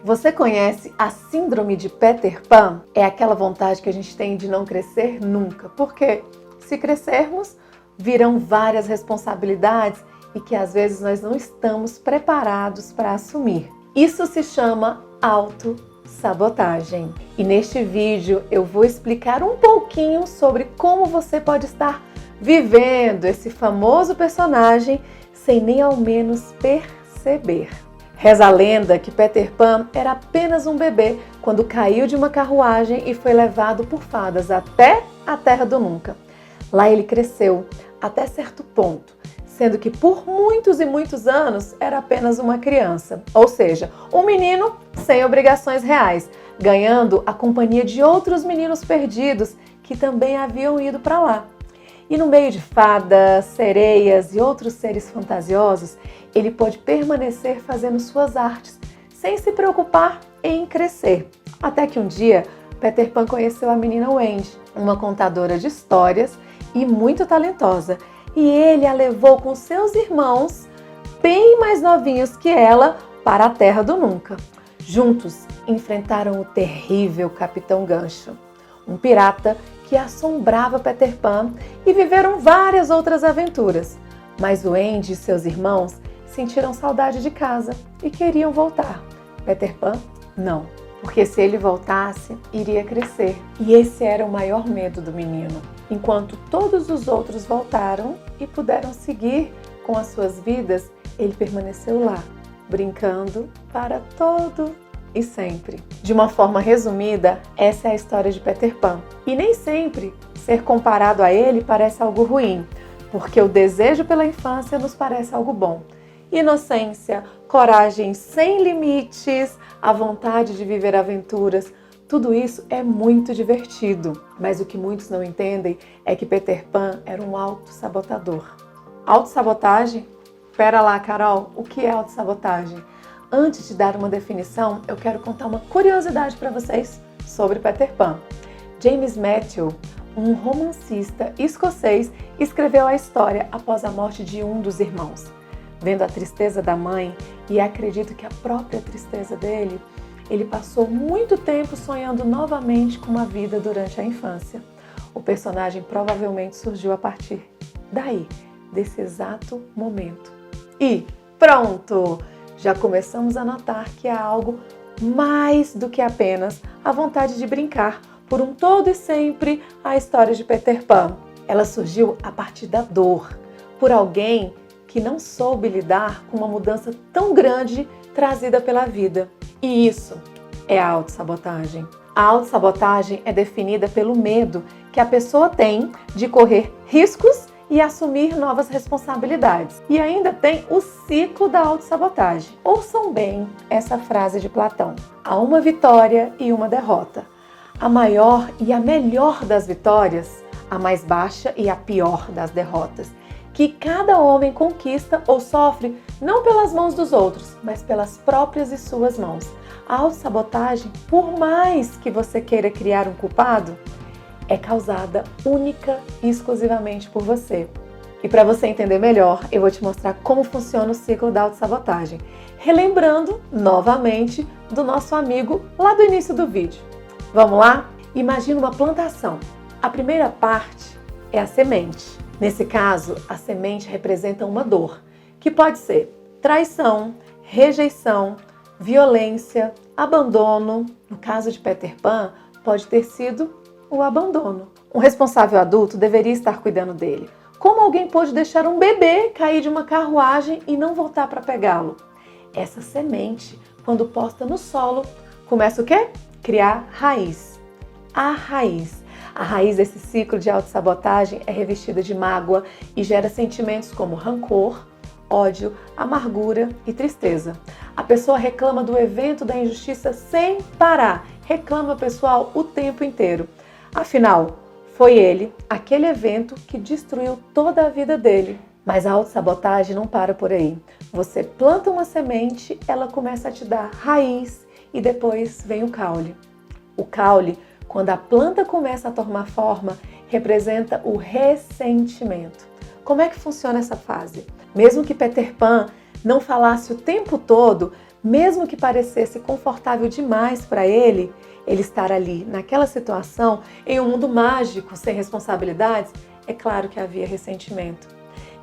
Você conhece a síndrome de Peter Pan? É aquela vontade que a gente tem de não crescer nunca. Porque se crescermos, virão várias responsabilidades e que às vezes nós não estamos preparados para assumir. Isso se chama autossabotagem. E neste vídeo eu vou explicar um pouquinho sobre como você pode estar vivendo esse famoso personagem sem nem ao menos perceber. Reza a lenda que Peter Pan era apenas um bebê quando caiu de uma carruagem e foi levado por fadas até a Terra do Nunca. Lá ele cresceu até certo ponto, sendo que por muitos e muitos anos era apenas uma criança, ou seja, um menino sem obrigações reais, ganhando a companhia de outros meninos perdidos que também haviam ido para lá. E no meio de fadas, sereias e outros seres fantasiosos, ele pôde permanecer fazendo suas artes, sem se preocupar em crescer. Até que um dia, Peter Pan conheceu a menina Wendy, uma contadora de histórias e muito talentosa. E ele a levou com seus irmãos, bem mais novinhos que ela, para a Terra do Nunca. Juntos, enfrentaram o terrível Capitão Gancho, um pirata que assombrava Peter Pan, e viveram várias outras aventuras. Mas o Andy e seus irmãos sentiram saudade de casa e queriam voltar. Peter Pan, não, porque se ele voltasse, iria crescer. E esse era o maior medo do menino. Enquanto todos os outros voltaram e puderam seguir com as suas vidas, ele permaneceu lá, brincando para todo e sempre. De uma forma resumida, essa é a história de Peter Pan. E nem sempre ser comparado a ele parece algo ruim, porque o desejo pela infância nos parece algo bom. Inocência, coragem sem limites, a vontade de viver aventuras, tudo isso é muito divertido. Mas o que muitos não entendem é que Peter Pan era um autossabotador. Autossabotagem? Pera lá, Carol, o que é autossabotagem? Antes de dar uma definição, eu quero contar uma curiosidade para vocês sobre Peter Pan. James Matthew, um romancista escocês, escreveu a história após a morte de um dos irmãos. Vendo a tristeza da mãe, e acredito que a própria tristeza dele, ele passou muito tempo sonhando novamente com uma vida durante a infância. O personagem provavelmente surgiu a partir daí, desse exato momento. E pronto! Já começamos a notar que há algo mais do que apenas a vontade de brincar por um todo e sempre a história de Peter Pan. Ela surgiu a partir da dor, por alguém que não soube lidar com uma mudança tão grande trazida pela vida. E isso é a autossabotagem. A autossabotagem é definida pelo medo que a pessoa tem de correr riscos e assumir novas responsabilidades. E ainda tem o ciclo da autossabotagem. Ouçam bem essa frase de Platão: há uma vitória e uma derrota. A maior e a melhor das vitórias, a mais baixa e a pior das derrotas, que cada homem conquista ou sofre não pelas mãos dos outros, mas pelas próprias e suas mãos. A autossabotagem, por mais que você queira criar um culpado, é causada única e exclusivamente por você. E para você entender melhor, eu vou te mostrar como funciona o ciclo da autossabotagem, relembrando novamente do nosso amigo lá do início do vídeo. Vamos lá? Imagina uma plantação. A primeira parte é a semente. Nesse caso, a semente representa uma dor, que pode ser traição, rejeição, violência, abandono. No caso de Peter Pan, pode ter sido o abandono. Um responsável adulto deveria estar cuidando dele. Como alguém pode deixar um bebê cair de uma carruagem e não voltar para pegá-lo? Essa semente, quando posta no solo, começa o quê? Criar raiz. A raiz. A raiz desse ciclo de autossabotagem é revestida de mágoa e gera sentimentos como rancor, ódio, amargura e tristeza. A pessoa reclama do evento da injustiça sem parar. Reclama, pessoal, o tempo inteiro. Afinal, foi ele, aquele evento, que destruiu toda a vida dele. Mas a autossabotagem não para por aí. Você planta uma semente, ela começa a te dar raiz e depois vem o caule. O caule, quando a planta começa a tomar forma, representa o ressentimento. Como é que funciona essa fase? Mesmo que Peter Pan não falasse o tempo todo, Mesmo que parecesse confortável demais para ele estar ali naquela situação, em um mundo mágico, sem responsabilidades, é claro que havia ressentimento.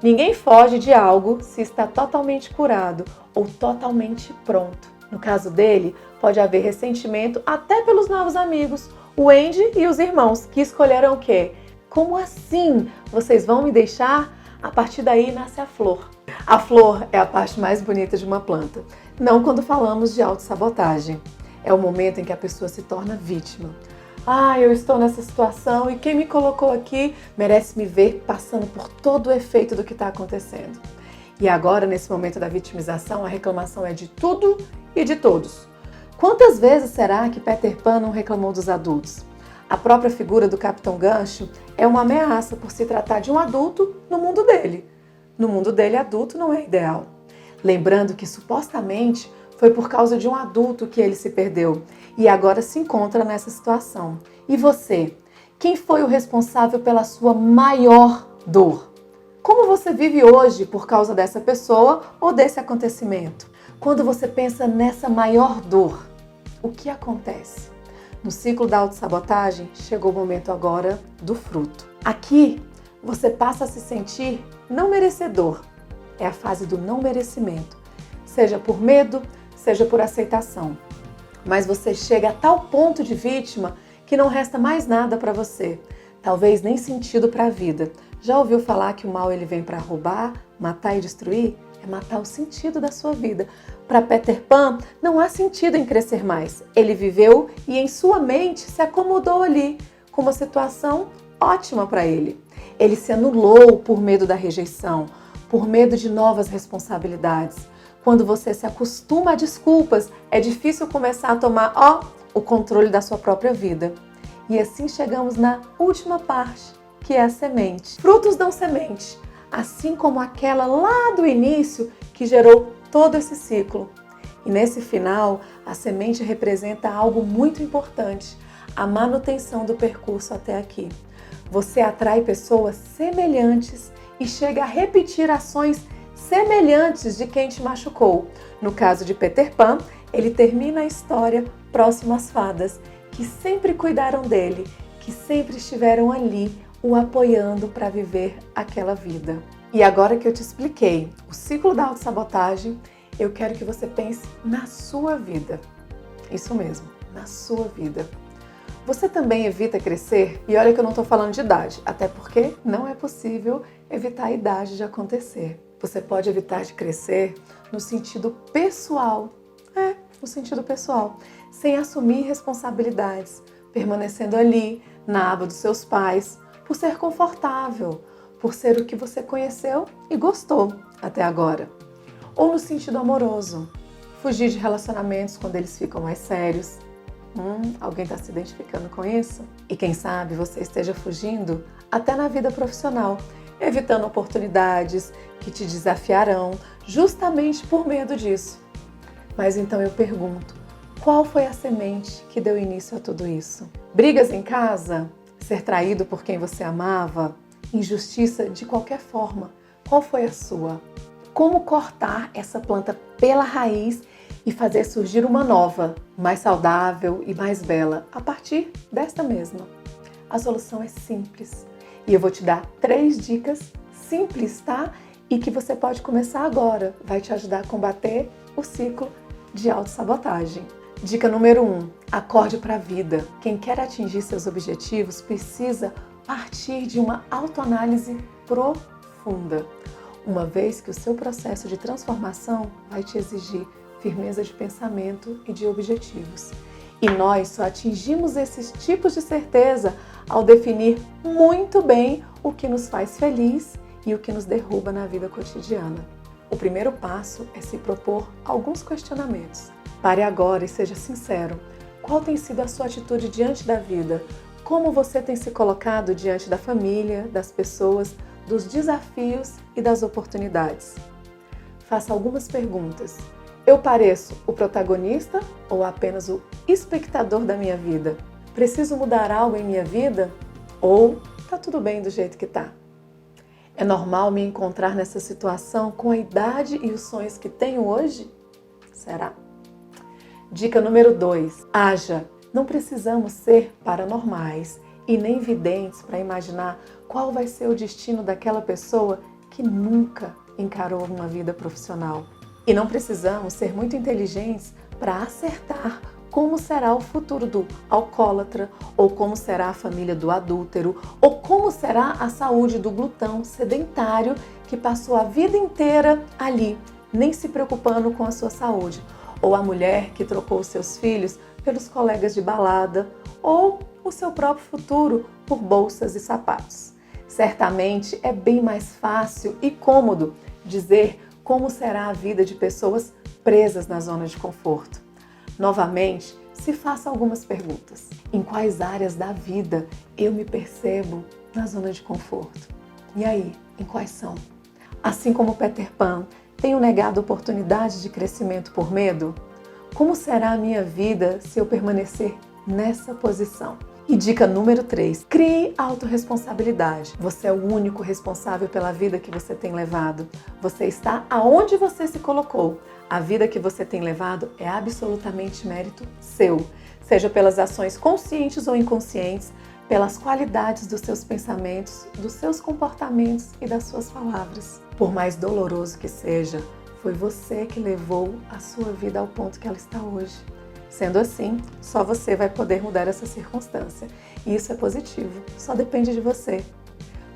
Ninguém foge de algo se está totalmente curado ou totalmente pronto. No caso dele, pode haver ressentimento até pelos novos amigos, o Andy e os irmãos, que escolheram o quê? Como assim? Vocês vão me deixar? A partir daí nasce a flor. A flor é a parte mais bonita de uma planta. Não quando falamos de autossabotagem. É o momento em que a pessoa se torna vítima. Eu estou nessa situação e quem me colocou aqui merece me ver passando por todo o efeito do que está acontecendo. E agora, nesse momento da vitimização, a reclamação é de tudo e de todos. Quantas vezes será que Peter Pan não reclamou dos adultos? A própria figura do Capitão Gancho é uma ameaça por se tratar de um adulto no mundo dele. No mundo dele, adulto não é ideal. Lembrando que supostamente foi por causa de um adulto que ele se perdeu e agora se encontra nessa situação. E você? Quem foi o responsável pela sua maior dor? Como você vive hoje por causa dessa pessoa ou desse acontecimento? Quando você pensa nessa maior dor, o que acontece? No ciclo da autossabotagem, chegou o momento agora do fruto. Aqui, você passa a se sentir não merecedor. É a fase do não merecimento. Seja por medo, seja por aceitação. Mas você chega a tal ponto de vítima que não resta mais nada para você. Talvez nem sentido para a vida. Já ouviu falar que o mal ele vem para roubar, matar e destruir? É matar o sentido da sua vida. Para Peter Pan, não há sentido em crescer mais. Ele viveu e em sua mente se acomodou ali, com uma situação ótima para ele. Ele se anulou por medo da rejeição, por medo de novas responsabilidades. Quando você se acostuma a desculpas, é difícil começar a tomar o controle da sua própria vida. E assim chegamos na última parte, que é a semente. Frutos dão semente, assim como aquela lá do início que gerou todo esse ciclo. E nesse final, a semente representa algo muito importante, a manutenção do percurso até aqui. Você atrai pessoas semelhantes e chega a repetir ações semelhantes de quem te machucou. No caso de Peter Pan, ele termina a história próximo às fadas, que sempre cuidaram dele, que sempre estiveram ali, o apoiando para viver aquela vida. E agora que eu te expliquei o ciclo da autossabotagem, eu quero que você pense na sua vida. Isso mesmo, na sua vida. Você também evita crescer? E olha que eu não estou falando de idade, até porque não é possível evitar a idade de acontecer. Você pode evitar de crescer no sentido pessoal. No sentido pessoal. Sem assumir responsabilidades, permanecendo ali na aba dos seus pais, por ser confortável, por ser o que você conheceu e gostou até agora. Ou no sentido amoroso. Fugir de relacionamentos quando eles ficam mais sérios. Alguém está se identificando com isso? E quem sabe você esteja fugindo até na vida profissional, evitando oportunidades que te desafiarão justamente por medo disso. Mas então eu pergunto, qual foi a semente que deu início a tudo isso? Brigas em casa? Ser traído por quem você amava? Injustiça de qualquer forma? Qual foi a sua? Como cortar essa planta pela raiz e fazer surgir uma nova, mais saudável e mais bela, a partir desta mesma? A solução é simples. E eu vou te dar 3 dicas simples, tá? E que você pode começar agora. Vai te ajudar a combater o ciclo de autossabotagem. Dica número 1. Acorde para a vida. Quem quer atingir seus objetivos precisa partir de uma autoanálise profunda. Uma vez que o seu processo de transformação vai te exigir firmeza de pensamento e de objetivos. E nós só atingimos esses tipos de certeza ao definir muito bem o que nos faz feliz e o que nos derruba na vida cotidiana. O primeiro passo é se propor alguns questionamentos. Pare agora e seja sincero. Qual tem sido a sua atitude diante da vida? Como você tem se colocado diante da família, das pessoas, dos desafios e das oportunidades? Faça algumas perguntas. Eu pareço o protagonista ou apenas o espectador da minha vida? Preciso mudar algo em minha vida? Ou tá tudo bem do jeito que tá? É normal me encontrar nessa situação com a idade e os sonhos que tenho hoje? Será? Dica número 2, haja. Não precisamos ser paranormais e nem videntes para imaginar qual vai ser o destino daquela pessoa que nunca encarou uma vida profissional. E não precisamos ser muito inteligentes para acertar como será o futuro do alcoólatra, ou como será a família do adúltero, ou como será a saúde do glutão sedentário que passou a vida inteira ali, nem se preocupando com a sua saúde, ou a mulher que trocou seus filhos pelos colegas de balada, ou o seu próprio futuro por bolsas e sapatos. Certamente é bem mais fácil e cômodo dizer como será a vida de pessoas presas na zona de conforto. Novamente, se faça algumas perguntas. Em quais áreas da vida eu me percebo na zona de conforto? E aí, em quais são? Assim como Peter Pan, tenho negado oportunidades de crescimento por medo? Como será a minha vida se eu permanecer nessa posição? E dica número 3, crie autorresponsabilidade. Você é o único responsável pela vida que você tem levado. Você está aonde você se colocou. A vida que você tem levado é absolutamente mérito seu, seja pelas ações conscientes ou inconscientes, pelas qualidades dos seus pensamentos, dos seus comportamentos e das suas palavras. Por mais doloroso que seja, foi você que levou a sua vida ao ponto que ela está hoje. Sendo assim, só você vai poder mudar essa circunstância. E isso é positivo, só depende de você.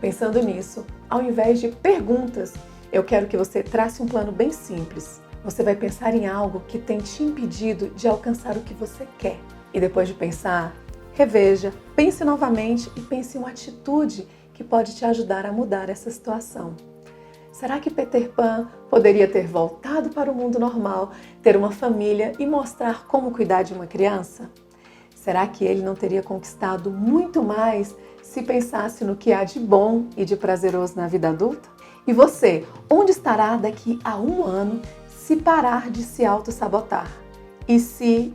Pensando nisso, ao invés de perguntas, eu quero que você trace um plano bem simples. Você vai pensar em algo que tem te impedido de alcançar o que você quer. E depois de pensar, reveja, pense novamente e pense em uma atitude que pode te ajudar a mudar essa situação. Será que Peter Pan poderia ter voltado para o mundo normal, ter uma família e mostrar como cuidar de uma criança? Será que ele não teria conquistado muito mais se pensasse no que há de bom e de prazeroso na vida adulta? E você, onde estará daqui a 1 ano se parar de se auto-sabotar? E se,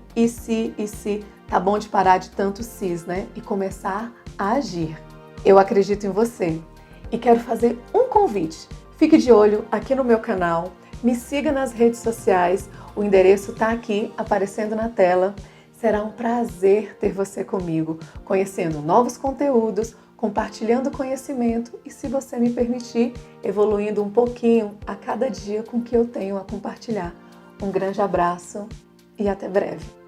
tá bom de parar de tanto sis, né? E começar a agir. Eu acredito em você e quero fazer um convite. Fique de olho aqui no meu canal, me siga nas redes sociais, o endereço está aqui aparecendo na tela. Será um prazer ter você comigo, conhecendo novos conteúdos, compartilhando conhecimento e, se você me permitir, evoluindo um pouquinho a cada dia com o que eu tenho a compartilhar. Um grande abraço e até breve!